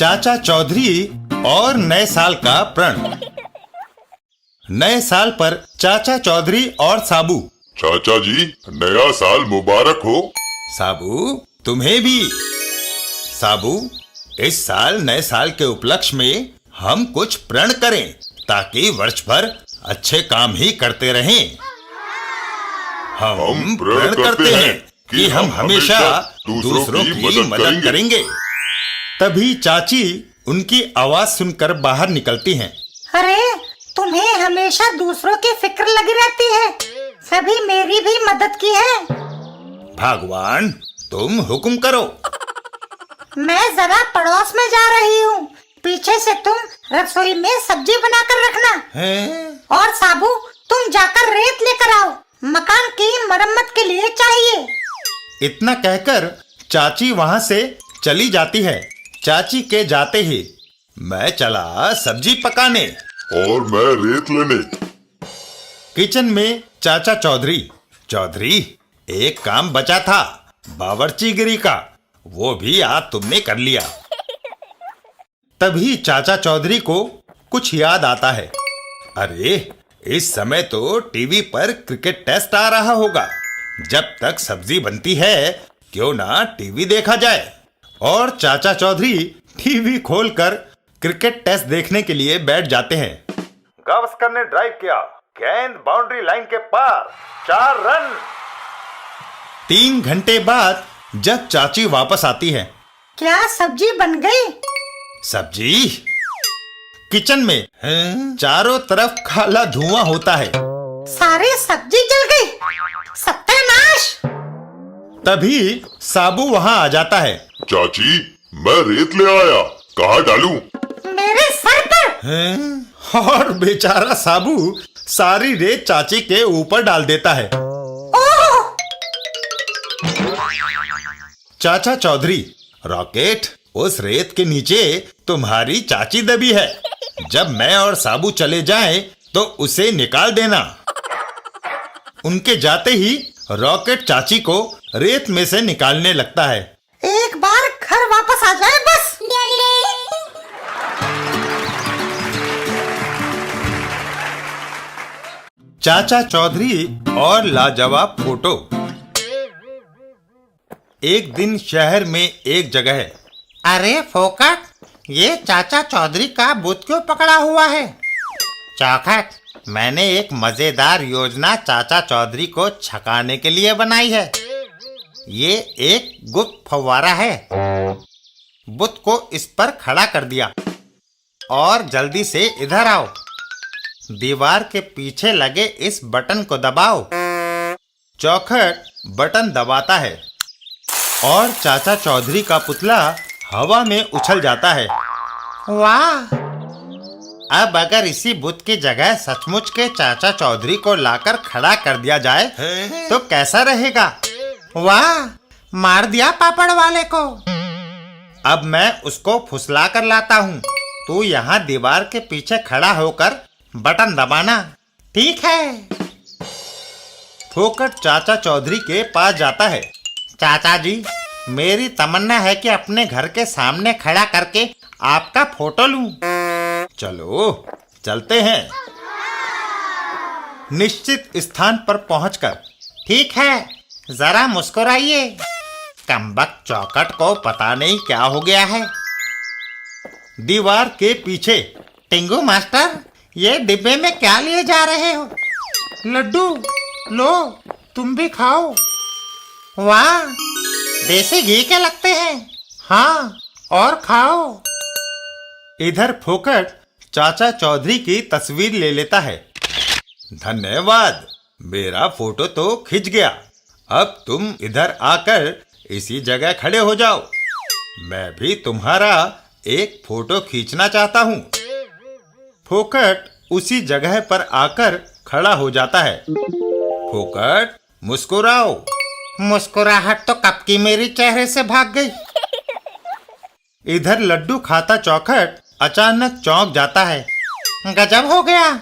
चाचा चौधरी और नए साल का प्रण। नए साल पर चाचा चौधरी और साबू। चाचा जी, नया साल मुबारक हो। साबू तुम्हें भी। साबू, इस साल नए साल के उपलक्ष्य में हम कुछ प्रण करें ताकि वर्ष भर अच्छे काम ही करते रहें। हम प्रण करते हैं कि हम हमेशा दूसरों की मदद करेंगे। तभी चाची उनकी आवाज सुनकर बाहर निकलती हैं। अरे, तुम्हें हमेशा दूसरों की फिक्र लगी रहती है, कभी मेरी भी मदद की है। भगवान, तुम हुक्म करो। मैं जरा पड़ोस में जा रही हूँ, पीछे से तुम रसोई में सब्जी बनाकर रखना हैं? और साबू तुम जाकर रेत लेकर आओ, मकान की मरम्मत के लिए चाहिए। इतना कहकर चाची वहाँ से चली जाती है। चाची के जाते ही मैं चला सब्जी पकाने और मैं रेत लेने। किचन में चाचा चौधरी, एक काम बचा था बावर्चीगिरी का, वो भी आज तुमने कर लिया। तभी चाचा चौधरी को कुछ याद आता है। अरे, इस समय तो टीवी पर क्रिकेट टेस्ट आ रहा होगा। जब तक सब्जी बनती है क्यों ना टीवी देखा जाए। और चाचा चौधरी टीवी खोलकर क्रिकेट टेस्ट देखने के लिए बैठ जाते हैं। गावस्कर ने ड्राइव किया, गेंद बाउंड्री लाइन के पार, 4 रन। 3 घंटे बाद जब चाची वापस आती है। क्या सब्जी बन गई? सब्जी किचन में हैं? चारों तरफ काला धुआं होता है। सारी सब्जी जल गई, सत्यानाश। तभी साबू वहाँ आ जाता है। चाची, मैं रेत ले आया, कहाँ डालूं? मेरे सर पर। हैं? और बेचारा साबू सारी रेत चाची के ऊपर डाल देता है। ओह! चाचा चौधरी, रॉकेट, उस रेत के नीचे तुम्हारी चाची दबी है। जब मैं और साबू चले जाएं तो उसे निकाल देना। उनके जाते ही रॉकेट चाची को रेत में से निकालने लगता है। एक बार घर वापस आ जाए बस। चाचा चौधरी और लाजवाब फोटो। एक दिन शहर में एक जगह है। अरे फोकट, ये चाचा चौधरी का बुत क्यों पकड़ा हुआ है? चौखट, मैंने एक मजेदार योजना चाचा चौधरी को छकाने के लिए बनाई है। ये एक गुप्त फव्वारा है। बुत को इस पर खड़ा कर दिया और जल्दी से इधर आओ। दीवार के पीछे लगे इस बटन को दबाओ। चौखट बटन दबाता है और चाचा चौधरी का पुतला हवा में उछल जाता है। वाह! अब अगर इसी बुत की जगह सचमुच के चाचा चौधरी को लाकर खड़ा कर दिया जाए तो कैसा रहेगा? वाह! मार दिया पापड़ वाले को। अब मैं उसको फुसला कर लाता हूँ। तू यहाँ दीवार के पीछे खड़ा होकर बटन दबाना, ठीक है? फोकट चाचा चौधरी के पास जाता है। चाचा जी, मेरी तमन्ना है कि अपने घर के सामने खड़ा करके आपका फोटो लूं। चलो चलते हैं। निश्चित स्थान पर पहुंचकर, ठीक है, जरा मुस्कुराइए। कमबख्त चौखट को पता नहीं क्या हो गया है। दीवार के पीछे, टिंगू मास्टर, ये डिब्बे में क्या लिए जा रहे हो? लड्डू, लो तुम भी खाओ। वाह, देसी घी के लगते हैं। हाँ, और खाओ। इधर फोकट चाचा चौधरी की तस्वीर ले लेता है। धन्यवाद, मेरा फोटो तो खिंच गया। अब तुम इधर आकर इसी जगह खड़े हो जाओ। मैं भी तुम्हारा एक फोटो खींचना चाहता हूँ। फोकट उसी जगह पर आकर खड़ा हो जाता है। फोकट, मुस्कुराओ। मुस्कुराहट तो कब की मेरे चेहरे से भाग गई। इधर लड्डू खाता चौखट अचानक चौंक जाता है। गजब हो गया,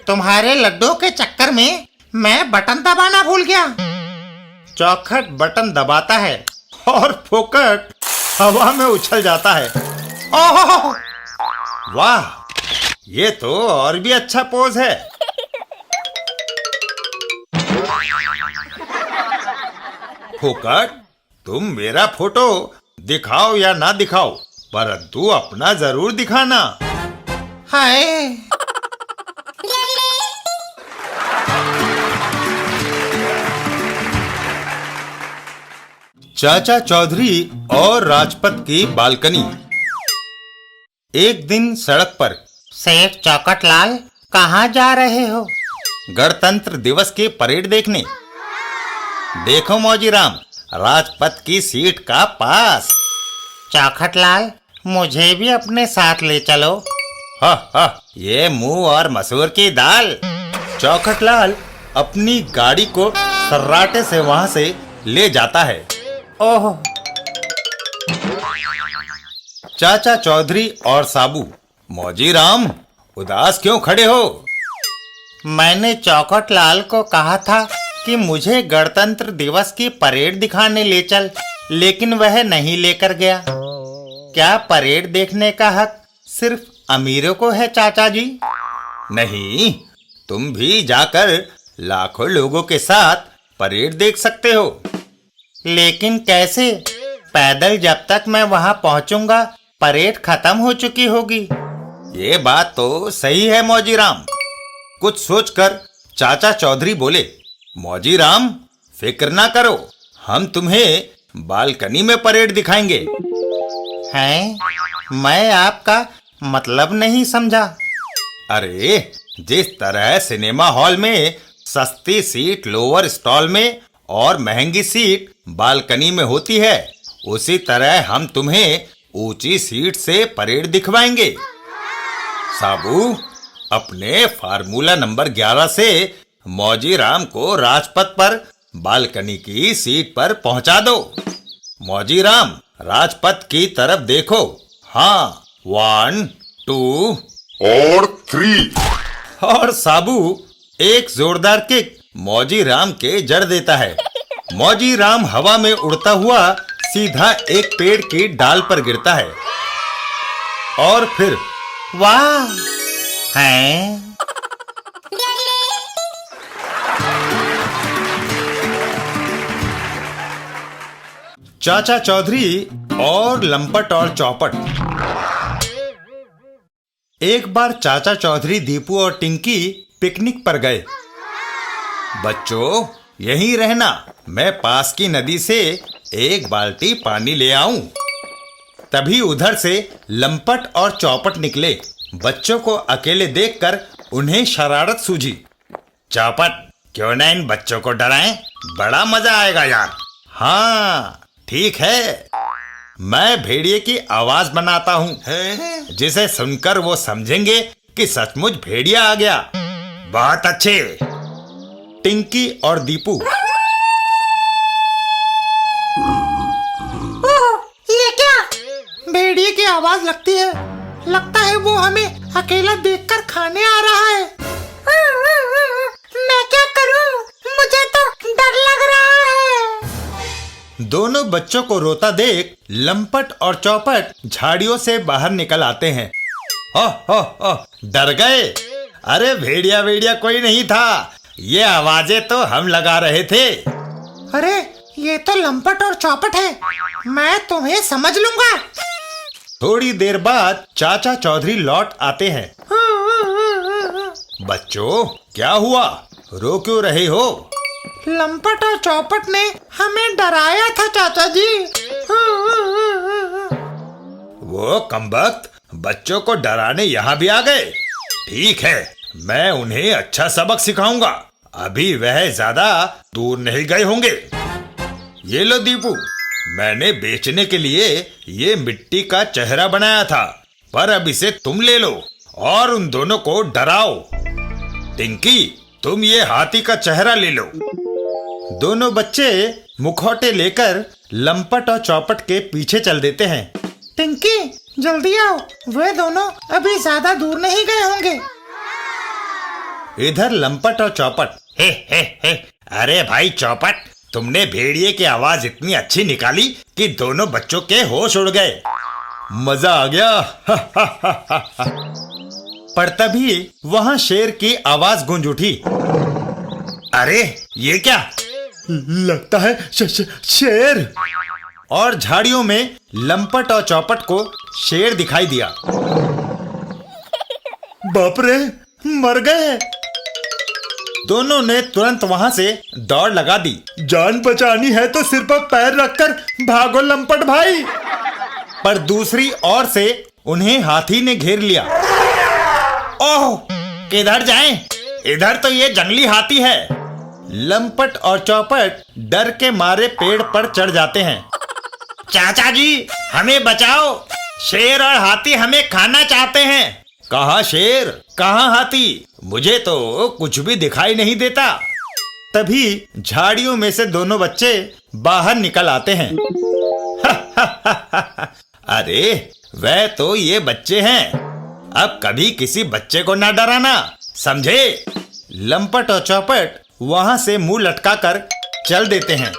तुम्हारे लड्डू के चक्कर में मैं बटन दबाना भूल गया। चौखट बटन दबाता है और फोकट हवा में उछल जाता है। ओह, वाह, ये तो और भी अच्छा पोज है। फोकट, तुम मेरा फोटो दिखाओ या ना दिखाओ, परंतु अपना जरूर दिखाना। हाय, चाचा चौधरी और राजपथ की बालकनी। एक दिन सड़क पर, सेठ चौकटलाल, कहाँ जा रहे हो? गणतंत्र दिवस की परेड देखने। देखो मौजीराम, राजपथ की सीट का पास। चौखटलाल, मुझे भी अपने साथ ले चलो। हा, ये मुंह और मसूर की दाल। चौखटलाल अपनी गाड़ी को सर्राटे से वहां से ले जाता है। ओह, चाचा चौधरी और साबू, मौजीराम, उदास क्यों खड़े हो? मैंने चौखटलाल को कहा था कि मुझे गणतंत्र दिवस की परेड दिखाने ले चल, लेकिन वह नहीं लेकर गया। क्या परेड देखने का हक सिर्फ अमीरों को है चाचा जी? नहीं, तुम भी जाकर लाखों लोगों के साथ परेड देख सकते हो। लेकिन कैसे? पैदल जब तक मैं वहां पहुंचूंगा परेड खत्म हो चुकी होगी। ये बात तो सही है मौजीराम। कुछ सोचकर चाचा चौधरी बोले, मौजीराम, फिक्र ना करो, हम तुम्हें बालकनी में परेड दिखाएंगे। हैं? मैं आपका मतलब नहीं समझा। अरे, जिस तरह सिनेमा हॉल में सस्ती सीट लोअर स्टॉल में और महंगी सीट बालकनी में होती है, उसी तरह हम तुम्हें ऊंची सीट से परेड दिखवाएंगे। साबू, अपने फार्मूला नंबर 11 से मौजीराम को राजपथ पर बालकनी की सीट पर पहुंचा दो। मौजीराम, राजपथ की तरफ देखो। हाँ, 1, 2 और 3। और साबू एक जोरदार किक मौजीराम के जड़ देता है। मौजीराम हवा में उड़ता हुआ सीधा एक पेड़ की डाल पर गिरता है और फिर वाह! हैं? चाचा चौधरी और लंपट और चौपट। एक बार चाचा चौधरी दीपू और टिंकी पिकनिक पर गए। बच्चों, यहीं रहना, मैं पास की नदी से एक बाल्टी पानी ले आऊं। तभी उधर से लंपट और चौपट निकले। बच्चों को अकेले देखकर उन्हें शरारत सूझी। चौपट, क्यों ना इन बच्चों को डराएं, बड़ा मजा आएगा यार। हाँ, ठीक है, मैं भेड़िए की आवाज बनाता हूँ, जिसे सुनकर वो समझेंगे कि सचमुच भेड़िया आ गया। बहुत अच्छे। टिंकी और दीपू। ओह, ये क्या? भेड़िए की आवाज लगती है। लगता है वो हमें अकेला देखकर खाने आ रहा है। मैं क्या करूं? मुझे तो डर लग रहा है। दोनों बच्चों को रोता देख लंपट और चौपट झाड़ियों से बाहर निकल आते हैं। ओह, डर गए? अरे भेड़िया भेड़िया कोई नहीं था, ये आवाजें तो हम लगा रहे थे। अरे, ये तो लंपट और चौपट है, मैं तुम्हें समझ लूंगा। थोड़ी देर बाद चाचा चौधरी लौट आते हैं। बच्चों, क्या हुआ? रो क्यों रहे हो? लंपट और चौपट ने हमें डराया था चाचा जी। वो कमबख्त बच्चों को डराने यहाँ भी आ गए। ठीक है, मैं उन्हें अच्छा सबक सिखाऊंगा। अभी वह ज्यादा दूर नहीं गए होंगे। ये लो दीपू, मैंने बेचने के लिए ये मिट्टी का चेहरा बनाया था, पर अब इसे तुम ले लो और उन दोनों को डराओ। टिंकी, तुम ये हाथी का चेहरा ले लो। दोनों बच्चे मुखौटे लेकर लंपट और चौपट के पीछे चल देते हैं। टिंकी, जल्दी आओ, वे दोनों अभी ज्यादा दूर नहीं गए होंगे। इधर लंपट और चौपट। हे, अरे भाई चौपट, तुमने भेड़िए की आवाज इतनी अच्छी निकाली कि दोनों बच्चों के होश उड़ गए। मजा आ गया। पर तभी वहां शेर की आवाज गूंज उठी। अरे ये क्या? लगता है शेर। और झाड़ियों में लंपट और चौपट को शेर दिखाई दिया। बाप रे, मर गए। दोनों ने तुरंत वहां से दौड़ लगा दी। जान बचानी है तो सिर पर पैर रखकर भागो लंपट भाई। पर दूसरी ओर से उन्हें हाथी ने घेर लिया। ओह, किधर जाएं? इधर तो ये जंगली हाथी है। लंपट और चौपट डर के मारे पेड़ पर चढ़ जाते हैं। चाचा जी, हमें बचाओ, शेर और हाथी हमें खाना चाहते हैं। कहाँ शेर, कहाँ हाथी? मुझे तो कुछ भी दिखाई नहीं देता। तभी झाड़ियों में से दोनों बच्चे बाहर निकल आते हैं। अरे वह तो ये बच्चे हैं। अब कभी किसी बच्चे को ना डराना, समझे? लंपट और चौपट वहां से मुंह लटकाकर चल देते हैं।